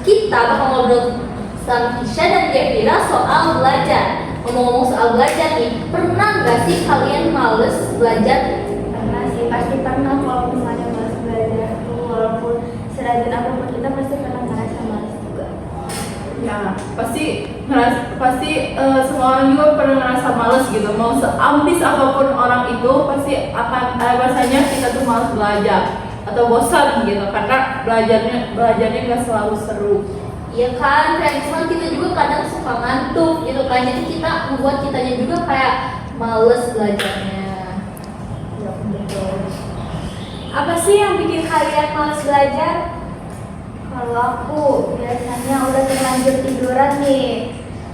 kita bakal ngobrol sama Kisha dan Gevira soal belajar. Ngomong-ngomong soal belajar nih, pernah nggak sih kalian males belajar? Pernah sih, pasti pernah. Kalau misalnya males belajar tuh, walaupun serajin apapun kita pasti pernah ngerasa males juga. Ya, pasti semua orang juga pernah ngerasa males gitu. Mau seambis apapun orang itu pasti akan rasanya kita tuh males belajar atau bosan gitu karena belajarnya nggak selalu seru. Iya kan, kayak misalnya kita juga kadang suka ngantuk gitu kan, jadi kita membuat kitanya juga kayak males belajarnya. Ya, betul. Apa sih yang bikin kalian males belajar? Kalau aku biasanya udah terlanjur tiduran nih,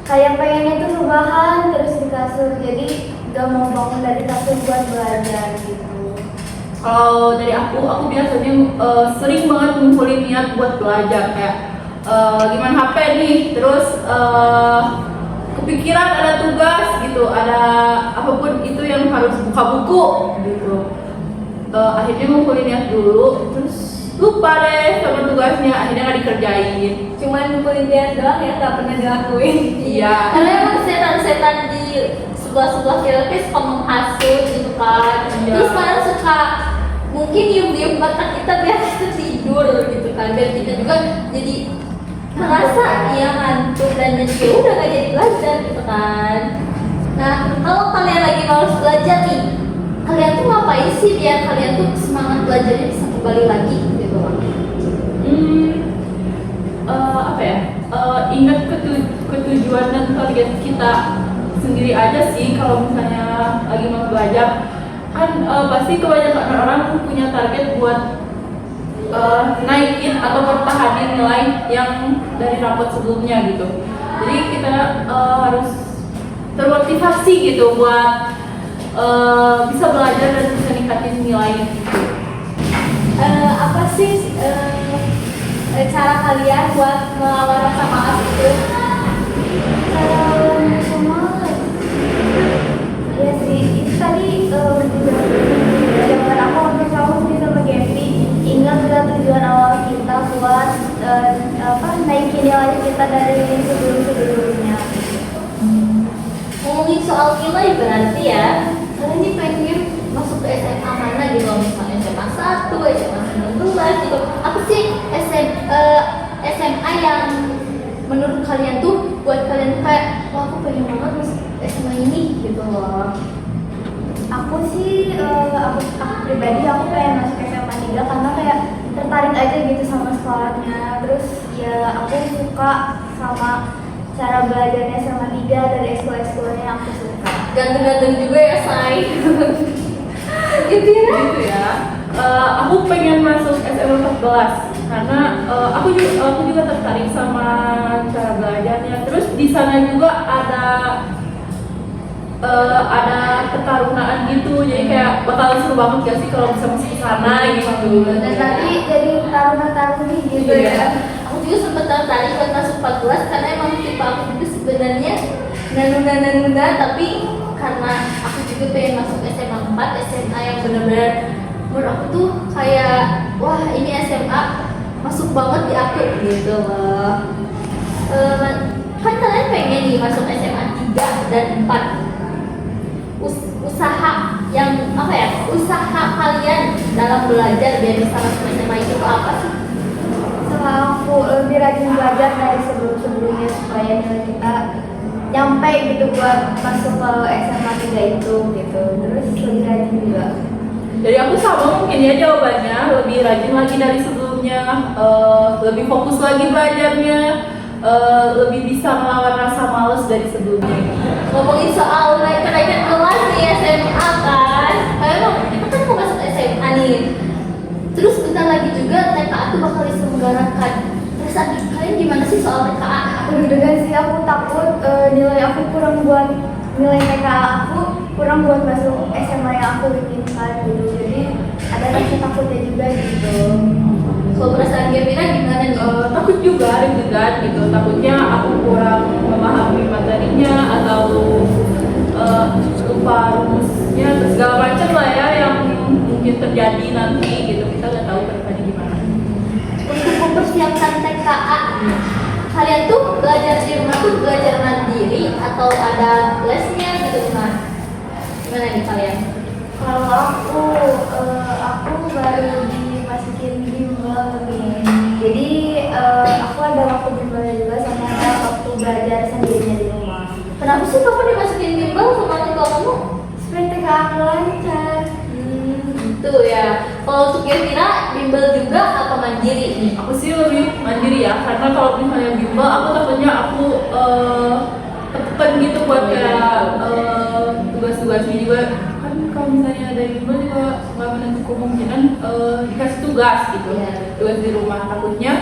kayak pengennya tuh rebahan terus di kasur, jadi gak mau bangun dari kasur buat belajar gitu. Kalau dari aku biasanya sering banget ngumpulin niat buat belajar kayak gimana HP nih, terus kepikiran ada tugas gitu, ada apapun itu yang harus buka buku gitu. Akhirnya ngumpulin niat dulu, terus lupa deh sama tugasnya, akhirnya nggak dikerjain. Cuman ngumpulin dia doang ya, gak pernah dilakuin. Iya. Karena emang setan-setan di sebelah-sebelah kita tuh suka menghasut gitu kan. Iya. Terus kadang suka mungkin diem-diem mata kita biar kita tidur gitu kan, dan kita juga jadi merasa dia ngantuk dan jadi ya udah gak jadi belajar gitu kan. Nah, kalau kalian lagi males belajar nih, kalian tuh ngapain sih biar kalian tuh semangat belajarnya bisa kembali lagi gitu kan? Apa ya? Ingat ketujuan dan target kita sendiri aja sih. Kalau misalnya lagi mau belajar kan pasti kebanyakan orang punya target buat naikin atau pertahanin nilai yang dari rapot sebelumnya gitu. Jadi kita harus termotivasi gitu buat bisa belajar dan bisa ningkatin nilai gitu. Apa sih cara kalian buat melawan rasa malas itu? Cara melawan rasa malas? Iya sih, itu tadi jawaban aku waktu kamu sih sama Gavri. Ingat gak tujuan awal kita buat naikin nilai kita dari sebelum-sebelumnya. Ngomongin soal nilai berarti ya, kalian nih pengen masuk ke SMA mana gitu, misalnya SMA 1, SMA 19 gitu. Apa sih SMA yang menurut kalian tuh buat kalian kayak, wah aku pengen banget masuk SMA ini gitu loh. Aku sih, aku pribadi aku pengen masuk SMA 3 karena kayak tertarik aja gitu sama sekolahnya. Terus ya aku suka sama cara belajarnya SMA 3 dari ekskul-ekskulnya yang aku suka. Ganteng-ganteng juga ya, say. Gitu ya? Gitu ya. Aku pengen masuk SMA 14 karena aku juga tertarik sama cara belajarnya. Terus di sana juga ada ketarunaan gitu, jadi kayak bakal seru banget gak sih kalau bisa masuk ke sana gitu. Dan nanti jadi taruna-taruni gitu Iya. ya. Aku juga sempat tertarik buat masuk 14 karena emang tipe aku juga sebenarnya nunda, tapi karena aku juga pengen masuk SMA 4, SMA yang benar-benar menurut aku tuh kayak wah ini SMA masuk banget di aku gitu loh. Kan kalian pengen nih masuk SMA 3 dan 4. Usaha yang apa ya? Usaha kalian dalam belajar biar bisa masuk SMA itu apa sih? Sama aku lebih rajin belajar dari sebelum-sebelumnya supaya nilai kita nyampe gitu buat masuk ke SMA 3 itu gitu. Terus lebih rajin juga. Jadi aku sama mungkin ya jawabannya, lebih rajin lagi dari sebelumnya, lebih fokus lagi belajarnya, lebih bisa melawan rasa malas dari sebelumnya. Ngomongin soal kenaikan kelas di SMA kan, kita kan mau masuk SMA nih. Terus bentar lagi juga TKA tuh bakal diselenggarakan. Perasaan kalian gimana sih soal TKA? Aku deg-degan sih, aku takut nilai aku kurang buat nilai TKA aku kurang buat masuk SMA yang aku inginkan gitu. Jadi ada rasa takutnya juga gitu. Kalau perasaan Gavira gimana nih? Takut juga deg-degan gitu, takutnya aku kurang memahami materinya atau lupa rumusnya atau segala macam lah ya yang mungkin terjadi nanti gitu, kita nggak tahu ke depannya gimana. Untuk mempersiapkan TKA kalian tuh belajar di rumah tuh belajar mandiri atau ada lesnya gitu kan? Gimana nih kalian? Kalau aku baru dimasukin bimbel nih. Jadi aku ada waktu bimbelnya juga sama waktu belajar sendirinya di rumah. Kenapa sih kamu dimasukin bimbel sama orang tua kamu? Supaya TK aku lancar. Itu ya. Kalau untuk kira bimbel juga atau mandiri nih? Aku sih lebih mandiri ya, karena kalau misalnya bimbel aku takutnya aku ketepen gitu buat kayak tugas-tugasnya juga. Kan kalau misalnya dari bimbel juga nggak menutup kemungkinan dikasih tugas gitu, Iya. tugas di rumah. Takutnya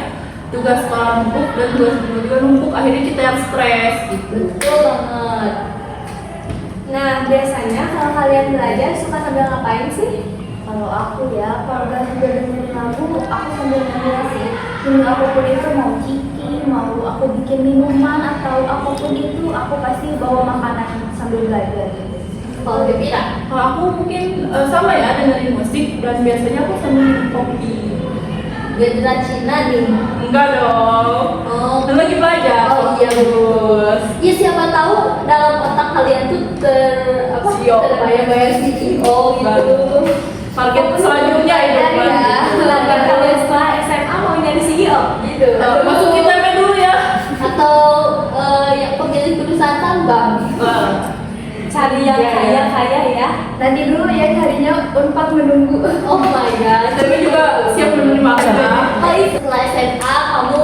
tugas sekolah numpuk dan tugas bimbel juga numpuk, akhirnya kita yang stres gitu. Betul banget. Nah, biasanya kalau kalian belajar suka sambil ngapain sih? Kalau aku ya, kalau udah sambil dengerin lagu, aku sambil nyanyi sih. Jadi apapun itu, mau ciki, mau aku bikin minuman atau apapun itu, aku pasti bawa makanan sambil belajar gitu. Kalau Gembira, Kalau aku mungkin sama ya, dengerin musik dan biasanya aku sambil minum kopi. genre Cina nih. Enggak dong. Oh, Kan lagi belajar. Oh iya bagus. Ya siapa tahu dalam otak kalian tuh CEO. terbayang-bayang CEO gitu. Target selanjutnya itu Ya, ya. Sedangkan kalian setelah SMA mau jadi CEO? Gitu. Masuk ITB dulu ya. Atau yang pemilik perusahaan tambang. Cari yang Iya, kaya ya. Nanti dulu ya carinya Unpad menunggu. Oh my god. Tapi juga siap menerima acara. Kali setelah SMA kamu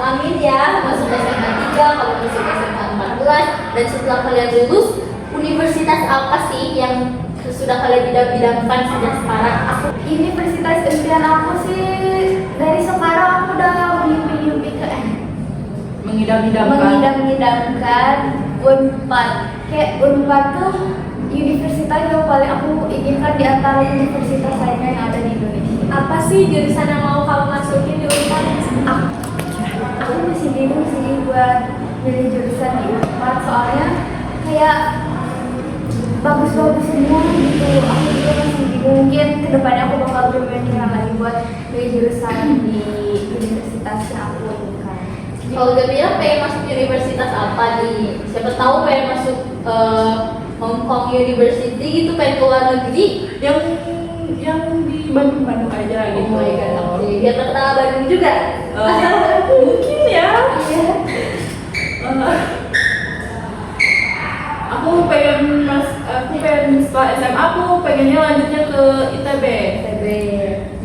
amin ya masuk SMA 3, kamu masuk SMA 14 dan setelah kalian lulus universitas apa sih yang sudah kalian bidang-bidangkan sejak sekarang? Aku universitas impian aku sih dari sekarang aku udah mimpi-mimpi ke Mengidam-idamkan. mengidam-idamkan Unpad. Kayak Unpad tuh universitas yang paling aku inginkan di antara universitas lainnya yang ada di Indonesia. Apa sih jurusan yang mau kamu masukin di Unpad? Aku masih bingung sih buat milih jurusan di Unpad soalnya kayak bagus-bagus semua gitu. Aku juga masih bingung, mungkin kedepannya aku bakal berpikir lagi buat milih jurusan di universitas yang aku inginkan. Kalau udah bilang pengen masuk universitas apa nih? Siapa tahu pengen masuk Hong Kong University gitu, pengen keluar negeri. yang di Bandung aja gitu. Oh my god, oke. Biar terkenal Bandung juga. Mungkin ya. Iya. Aku pengen setelah SMA aku pengennya lanjutnya ke ITB. ITB.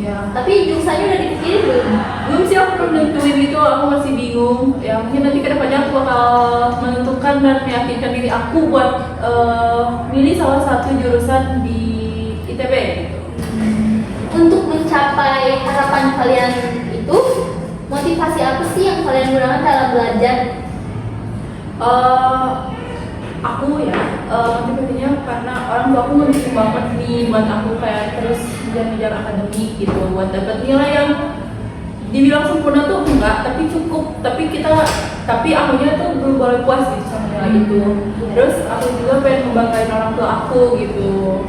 Ya. Tapi jurusannya udah dipikirin belum? Belum sih, aku belum nentuin gitu, aku masih bingung. Ya mungkin nanti kedepannya aku bakal menentukan dan meyakinkan diri aku buat milih salah satu jurusan di ITB gitu. Untuk mencapai harapan kalian itu, motivasi apa sih yang kalian gunakan dalam belajar? Aku ya motivasinya karena orang tua aku mendukung banget nih buat aku kayak terus ngejar akademik gitu buat dapat nilai yang dibilang sempurna tuh enggak, tapi cukup, tapi akunya tuh belum boleh puas gitu sama nilai itu. Terus aku juga pengen membanggain orang tua aku gitu.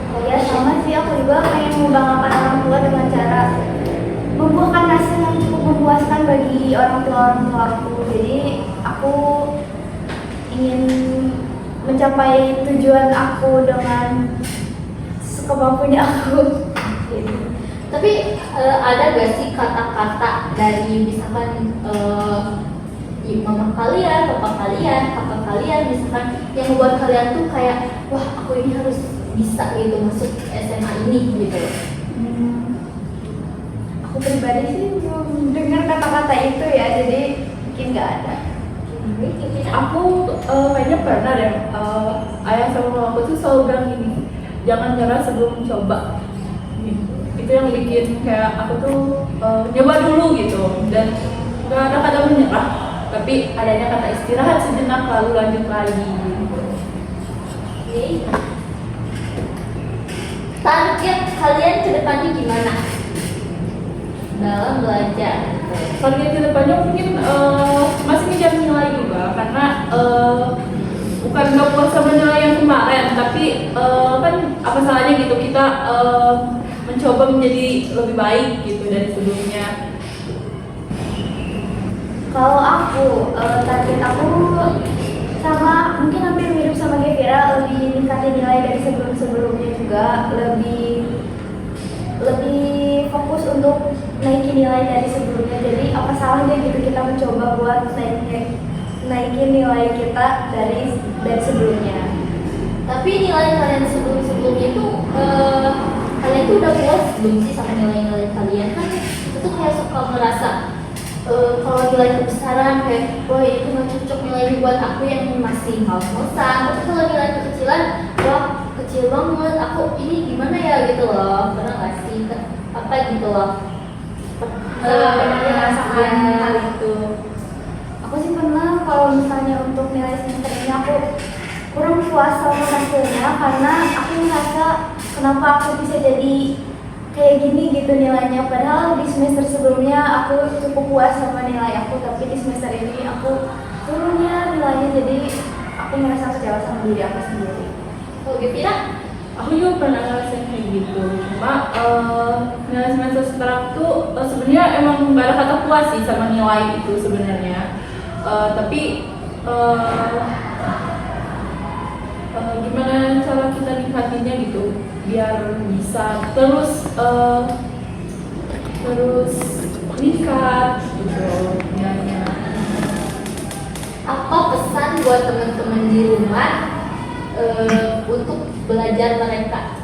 Oh ya sama sih, aku juga pengen membanggakan orang tua dengan cara membuahkan hasil yang cukup memuaskan bagi orang tua aku. Jadi aku ingin mencapai tujuan aku dengan sekemampunya aku. Tapi ada gak sih kata-kata dari misalkan mama kalian, papa kalian, kakak kalian misalkan yang membuat kalian tuh kayak wah aku ini harus bisa gitu masuk SMA ini gitu. Aku pribadi sih belum dengar kata-kata itu ya, jadi mungkin nggak ada. Aku kayaknya pernah deh, ayah sama mama aku tuh selalu bilang gini, jangan nyerah sebelum coba. Itu yang bikin kayak aku tuh nyoba dulu gitu, dan gak ada kata menyerah, tapi adanya kata istirahat sejenak lalu lanjut lagi gitu. Target kalian ke depannya gimana dalam belajar? Target ke depannya mungkin masih ngejar nilai juga, karena bukan gak puas sama nilai yang kemarin, tapi kan apa salahnya gitu kita mencoba menjadi lebih baik gitu dari sebelumnya. Kalau aku, target aku sama mungkin hampir mirip sama Gevira, lebih ningkatin nilai dari sebelum-sebelumnya juga, lebih fokus untuk naikin nilai dari sebelumnya. Jadi apa salahnya gitu kita mencoba buat naikin nilai kita dari sebelumnya. Tapi nilai kalian sebelumnya itu kalian tuh udah puas belum sih sama nilai-nilai kalian? Kan itu tuh kayak suka merasa kalau nilai kebesaran kayak wah itu nggak cocok nilai buat aku yang masih ngos-ngosan. Tapi kalau nilai kekecilan, wah kecil banget. Aku ini gimana ya gitu loh. Pernah nggak sih apa gitu loh? Pernah merasakan ya. hal itu. Aku sih pernah, kalau misalnya untuk nilai semester ini aku kurang puas sama hasilnya karena aku merasa kenapa aku bisa jadi kayak gini gitu nilainya, padahal di semester sebelumnya aku cukup puas sama nilai aku, tapi di semester ini aku turunnya nilainya, jadi aku merasa kecewa sama diri aku sendiri. Kalau Gevira? Aku juga pernah ngerasain kayak gitu. Cuma nilai semester sekarang tuh sebenarnya emang gak ada kata puas sih sama nilai itu sebenarnya. Tapi gimana cara kita ningkatinnya gitu biar bisa terus meningkat gitu nilainya. Apa pesan buat teman-teman di rumah untuk belajar mereka?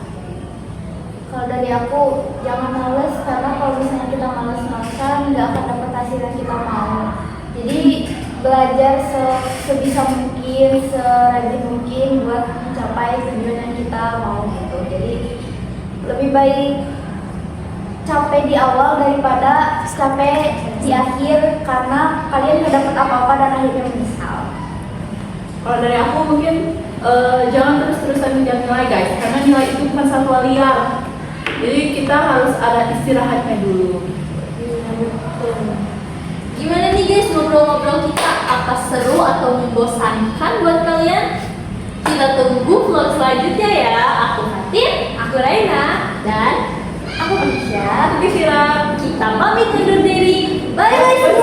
Kalau dari aku, jangan males, karena kalau misalnya kita males-malesan nggak akan dapat hasil yang kita mau. Jadi belajar sebisa mungkin, serajin mungkin buat mencapai tujuan yang kita mau gitu. Jadi lebih baik capek di awal daripada capek di akhir, karena kalian nggak dapat apa-apa dan akhirnya menyesal. Kalau dari aku mungkin jangan terus-terusan ngejar nilai guys, karena nilai itu bukan satwa liar. Jadi kita harus ada istirahatnya dulu. Betul. Gimana nih guys ngobrol-ngobrol kita? Apa seru atau membosankan buat kalian? Kita tunggu vlog selanjutnya ya. Aku Fatin, aku Raina, dan Aku bisa. Aku Gevira. kita pamit undur diri. Bye bye.